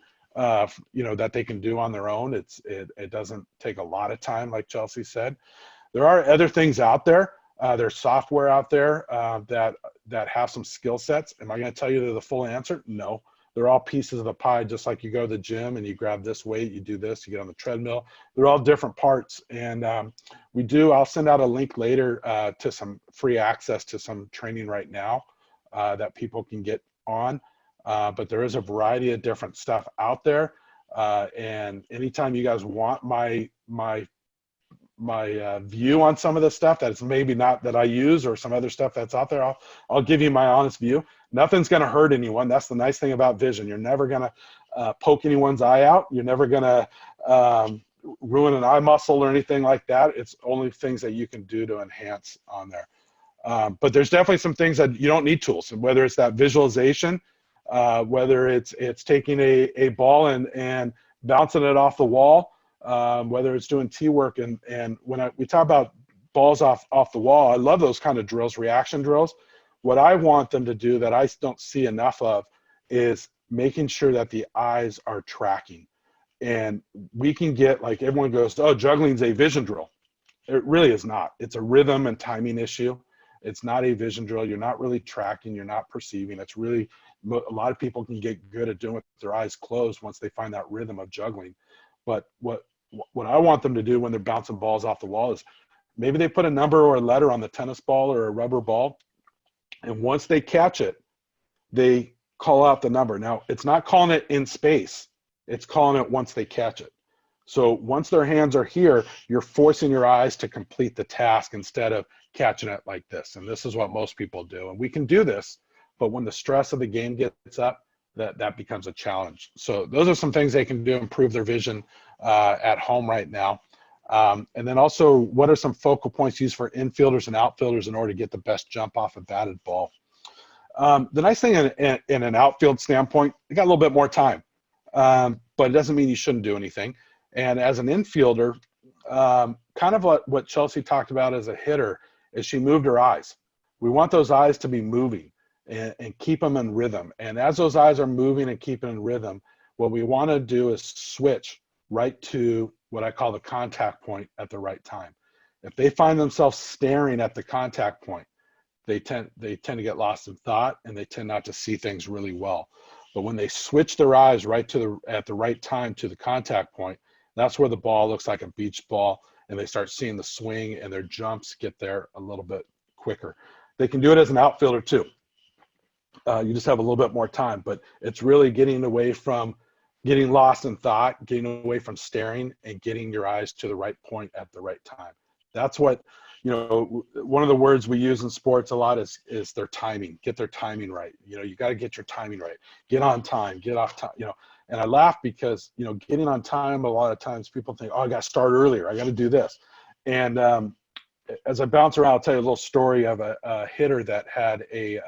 you know, that they can do on their own. It doesn't take a lot of time, like Chelsea said. There are other things out there. There's software out there that have some skill sets. Am I going to tell you they're the full answer? No. They're all pieces of the pie, just like you go to the gym and you grab this weight, you do this, you get on the treadmill. They're all different parts. And I'll send out a link later to some free access to some training right now that people can get on. But there is a variety of different stuff out there. And anytime you guys want my view on some of the stuff that's maybe not that I use or some other stuff that's out there, I'll give you my honest view. Nothing's going to hurt anyone. That's the nice thing about vision. You're never going to poke anyone's eye out. You're never going to ruin an eye muscle or anything like that. It's only things that you can do to enhance on there. But there's definitely some things that you don't need tools, and whether it's that visualization, whether it's taking a ball and bouncing it off the wall, whether it's doing tee work. And when we talk about balls off the wall, I love those kind of drills, reaction drills. What I want them to do that I don't see enough of is making sure that the eyes are tracking. And we can get, like, everyone goes, oh, juggling's a vision drill. It really is not. It's a rhythm and timing issue. It's not a vision drill. You're not really tracking. You're not perceiving. It's really, a lot of people can get good at doing it with their eyes closed once they find that rhythm of juggling. But what I want them to do when they're bouncing balls off the wall is maybe they put a number or a letter on the tennis ball or a rubber ball, and once they catch it, they call out the number. Now, it's not calling it in space. It's calling it once they catch it. So once their hands are here, you're forcing your eyes to complete the task instead of catching it like this. And this is what most people do. And we can do this, but when the stress of the game gets up, that becomes a challenge. So those are some things they can do to improve their vision at home right now. And then also, what are some focal points used for infielders and outfielders in order to get the best jump off a batted ball? The nice thing in an outfield standpoint, you got a little bit more time, but it doesn't mean you shouldn't do anything. And as an infielder, kind of what Chelsea talked about as a hitter is she moved her eyes. We want those eyes to be moving and keep them in rhythm. And as those eyes are moving and keeping in rhythm, what we want to do is switch right to what I call the contact point at the right time. If they find themselves staring at the contact point, they tend to get lost in thought, and they tend not to see things really well. But when they switch their eyes right at the right time to the contact point, that's where the ball looks like a beach ball, and they start seeing the swing, and their jumps get there a little bit quicker. They can do it as an outfielder too. You just have a little bit more time, but it's really getting away from getting lost in thought, getting away from staring, and getting your eyes to the right point at the right time. That's what, one of the words we use in sports a lot is their timing. Get their timing right. You got to get your timing right. Get on time, get off time, and I laugh because, getting on time, a lot of times people think, oh, I got to start earlier. I got to do this. And as I bounce around, I'll tell you a little story of a hitter that had a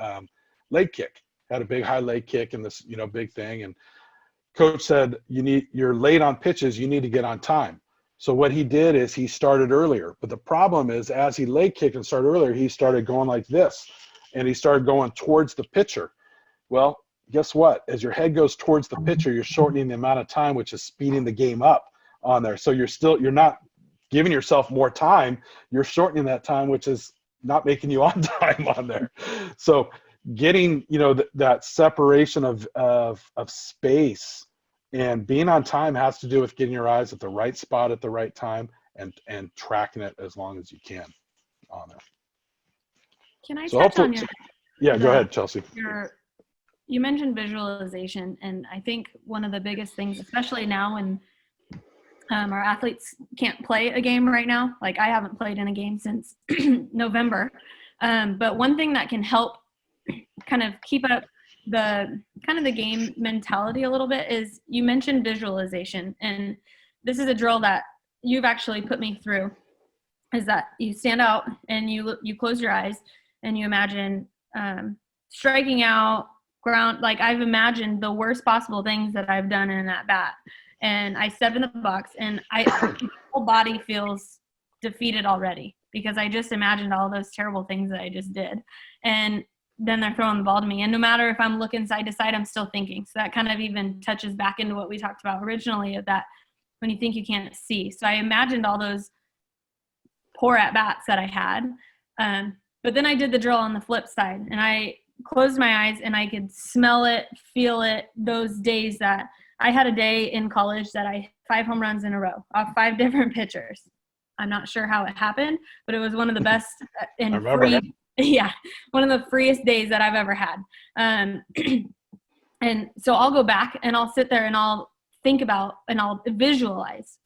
leg kick, had a big high leg kick in this, big thing. And coach said, you're late on pitches. You need to get on time. So what he did is he started earlier. But the problem is, as he leg kicked and started earlier, he started going like this, and he started going towards the pitcher. Well, guess what? As your head goes towards the pitcher, you're shortening the amount of time, which is speeding the game up on there. So you're not giving yourself more time. You're shortening that time, which is not making you on time on there. So getting, that separation of space and being on time has to do with getting your eyes at the right spot at the right time and tracking it as long as you can on there. Can I So touch on go ahead, Chelsea. You mentioned visualization, and I think one of the biggest things, especially now when our athletes can't play a game right now, like I haven't played in a game since November, but one thing that can help kind of keep up the game mentality a little bit is, you mentioned visualization, and this is a drill that you've actually put me through, is that you stand out and you close your eyes and you imagine striking out, ground. Like, I've imagined the worst possible things that I've done in that bat, and I step in the box and my whole body feels defeated already because I just imagined all those terrible things that I just did. And then they're throwing the ball to me. And no matter if I'm looking side to side, I'm still thinking. So that kind of even touches back into what we talked about originally, of that when you think you can't see. So I imagined all those poor at-bats that I had. But then I did the drill on the flip side, and I closed my eyes and I could smell it, feel it, those days that I had a day in college that I 5 home runs in a row off 5 different pitchers. I'm not sure how it happened, but it was one of the best and free. Yeah, one of the freest days that I've ever had. And so I'll go back and I'll sit there and I'll think about and I'll visualize,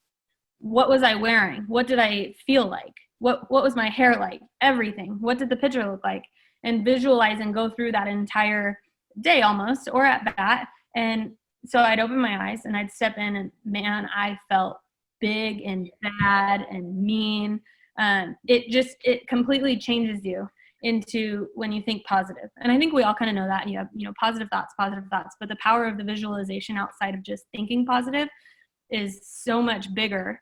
what was I wearing? What did I feel like? What was my hair like? Everything. What did the pitcher look like? And visualize and go through that entire day almost, or at bat. And so I'd open my eyes and I'd step in, and man, I felt big and bad and mean. It completely changes you into when you think positive. And I think we all kind of know that. You have, positive thoughts, but the power of the visualization outside of just thinking positive is so much bigger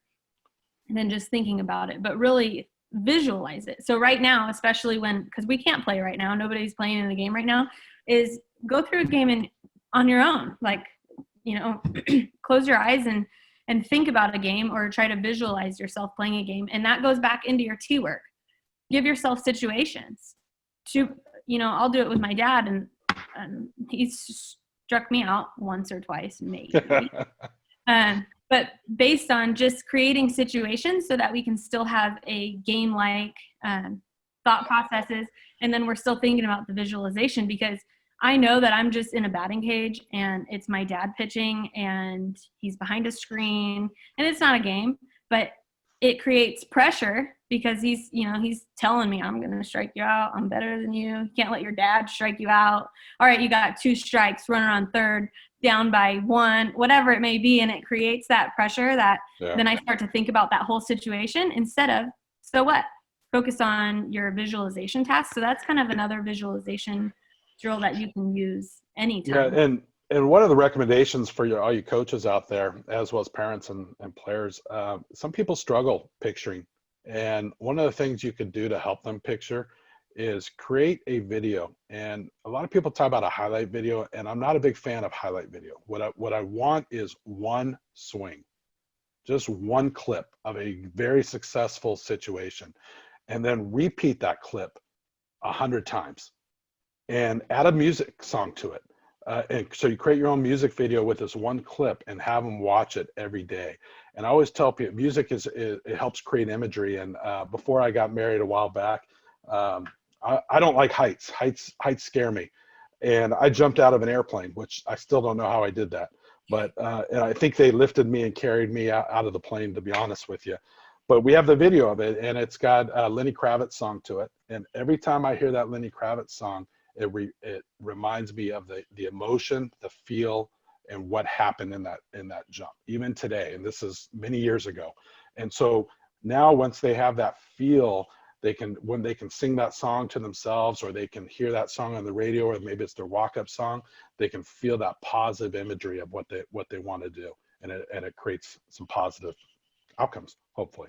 than just thinking about it, but really visualize it. So right now, especially because we can't play right now, nobody's playing in the game right now, is go through a game on your own, like, close your eyes and think about a game, or try to visualize yourself playing a game. And that goes back into your T work. Give yourself situations. I'll do it with my dad, and he's struck me out once or twice, maybe. But based on just creating situations so that we can still have a game-like thought processes, and then we're still thinking about the visualization, because I know that I'm just in a batting cage and it's my dad pitching and he's behind a screen, and it's not a game, but it creates pressure because he's telling me, I'm going to strike you out. I'm better than you. You can't let your dad strike you out. All right, you got 2 strikes, runner on third, down by 1, whatever it may be. And it creates that pressure that then I start to think about that whole situation instead of, so what? Focus on your visualization task. So that's kind of another visualization drill that you can use anytime. Yeah, and one of the recommendations for all you coaches out there, as well as parents and players, some people struggle picturing. And one of the things you could do to help them picture is create a video. And a lot of people talk about a highlight video, and I'm not a big fan of highlight video. What I want is one swing, just one clip of a very successful situation, and then repeat that clip 100 times and add a music song to it. And so you create your own music video with this one clip and have them watch it every day. And I always tell people, music it helps create imagery. And before I got married a while back, I don't like heights. Heights scare me. and I jumped out of an airplane, which I still don't know how I did that. But and I think they lifted me and carried me out of the plane, to be honest with you. But we have the video of it, and it's got a Lenny Kravitz song to it. And every time I hear that Lenny Kravitz song, it reminds me of the emotion, the feel, and what happened in that jump, even today. And this is many years ago. And so now once they have that feel, when they can sing that song to themselves, or they can hear that song on the radio, or maybe it's their walk-up song, they can feel that positive imagery of what they want to do. And it creates some positive outcomes, hopefully.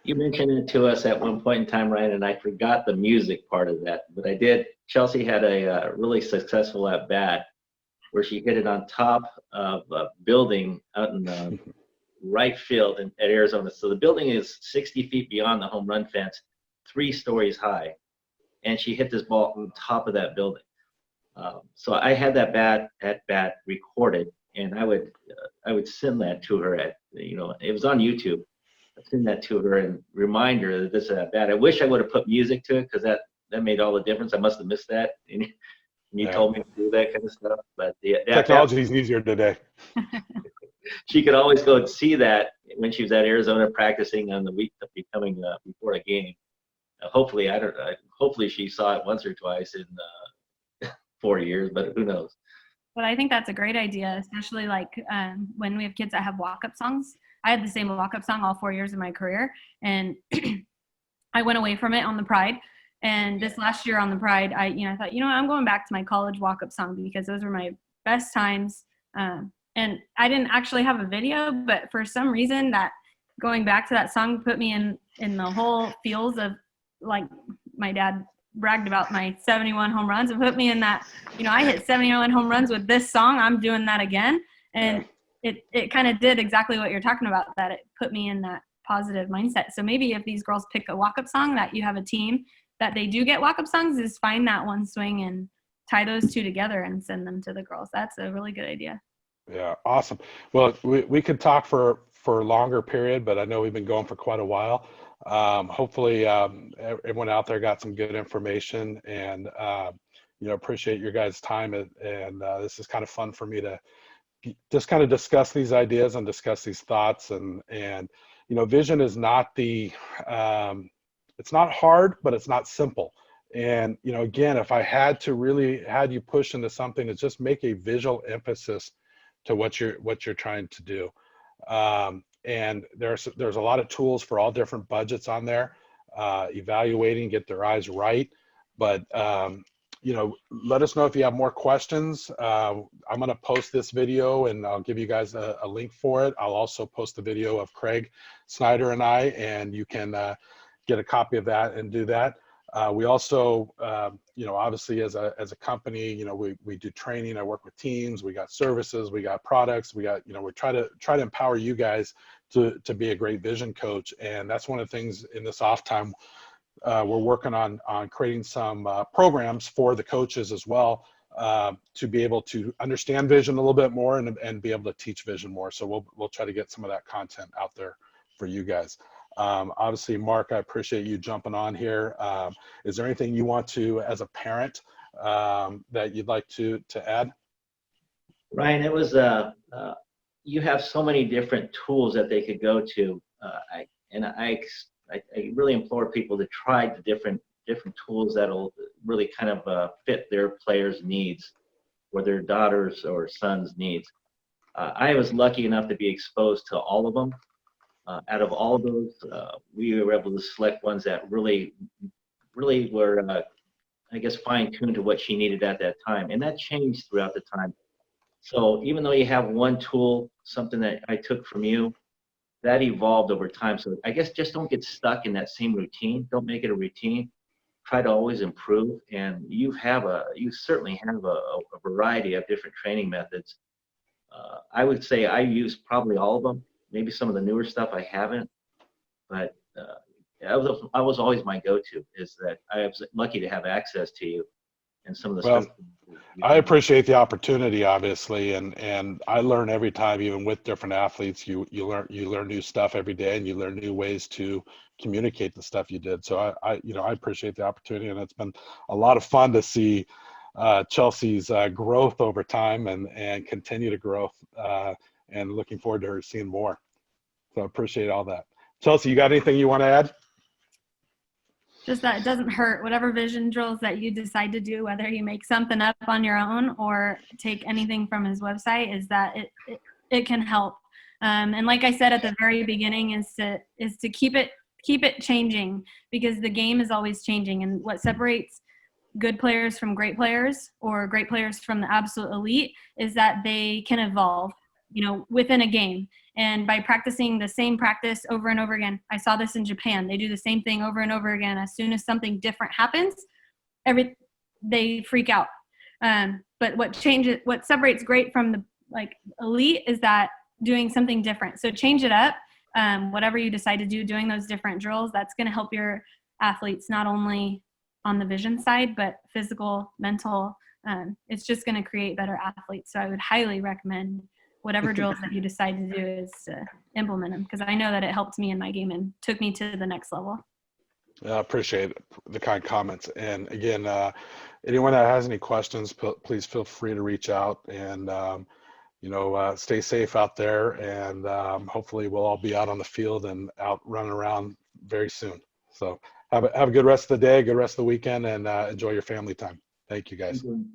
You mentioned it to us at one point in time, Ryan, and I forgot the music part of that, but I did. Chelsea had a really successful at bat where she hit it on top of a building out in the right field at Arizona. So the building is 60 feet beyond the home run fence, 3 stories high, and she hit this ball on top of that building. So I had that bat recorded, and I would send that to her it was on YouTube. I'd send that to her and remind her that this is at bat. I wish I would have put music to it, because that made all the difference. I must have missed that. And you told me to do that kind of stuff. But technology is easier today. She could always go and see that when she was at Arizona practicing on the week of becoming before a game. Hopefully she saw it once or twice in 4 years, but who knows? But I think that's a great idea, especially like when we have kids that have walk-up songs. I had the same walk-up song all 4 years of my career, and I went away from it on the Pride. And this last year on the Pride, I thought, I'm going back to my college walk-up song, because those were my best times. And I didn't actually have a video, but for some reason that going back to that song put me in the whole feels of, like, my dad bragged about my 71 home runs, and put me in that, I hit 71 home runs with this song, I'm doing that again. And it kind of did exactly what you're talking about, that it put me in that positive mindset. So maybe if these girls pick a walk-up song, that you have a team that they do get walk-up songs, is find that one swing and tie those two together and send them to the girls. That's a really good idea. Yeah, awesome. Well, we could talk for a longer period, but I know we've been going for quite a while. Hopefully everyone out there got some good information, and appreciate your guys' time, and this is kind of fun for me to just kind of discuss these ideas and discuss these thoughts, and vision is not it's not hard, but it's not simple. And again, if I had you push into something, to just make a visual emphasis to what you're trying to do. And there's a lot of tools for all different budgets on there, evaluating, get their eyes right. But let us know if you have more questions. I'm going to post this video, and I'll give you guys a link for it. I'll also post the video of Craig Snyder and I, and you can get a copy of that and do that. We also, obviously as a company, we do training. I work with teams. We got services. We got products. We got, we try to empower you guys to be a great vision coach. And that's one of the things in this off time. We're working on creating some programs for the coaches as well, to be able to understand vision a little bit more and be able to teach vision more. So we'll try to get some of that content out there for you guys. Obviously, Mark, I appreciate you jumping on here. Is there anything you want to, as a parent, that you'd like to add? Ryan, it was you have so many different tools that they could go to. I really implore people to try the different tools that'll really kind of fit their players' needs, or their daughters' or sons' needs. I was lucky enough to be exposed to all of them. Out of all of those, we were able to select ones that really were, fine-tuned to what she needed at that time. And that changed throughout the time. So even though you have one tool, something that I took from you, that evolved over time. So I guess just don't get stuck in that same routine. Don't make it a routine. Try to always improve. And you certainly have a variety of different training methods. I would say I use probably all of them. Maybe some of the newer stuff I haven't, but that was always my go-to, is that I was lucky to have access to you and some of the stuff. I appreciate the opportunity, obviously, and I learn every time, even with different athletes. You learn new stuff every day, and you learn new ways to communicate the stuff you did. So I appreciate the opportunity, and it's been a lot of fun to see Chelsea's growth over time and continue to grow, and looking forward to her seeing more. So I appreciate all that. Chelsea, you got anything you want to add? Just that it doesn't hurt. Whatever vision drills that you decide to do, whether you make something up on your own or take anything from his website, is that it can help. And like I said at the very beginning, is to keep it changing, because the game is always changing. And what separates good players from great players, or great players from the absolute elite, is that they can evolve, within a game. And by practicing the same practice over and over again, I saw this in Japan. They do the same thing over and over again. As soon as something different happens, they freak out. But what separates great from the elite is that doing something different. So change it up. Whatever you decide to do, doing those different drills, that's going to help your athletes not only on the vision side, but physical, mental. It's just going to create better athletes. So I would highly recommend whatever drills that you decide to do is to implement them, because I know that it helped me in my game and took me to the next level. I appreciate the kind comments. And again, anyone that has any questions, please feel free to reach out, and stay safe out there. And hopefully we'll all be out on the field and out running around very soon. So have a good rest of the day, good rest of the weekend, and enjoy your family time. Thank you, guys. Thank you.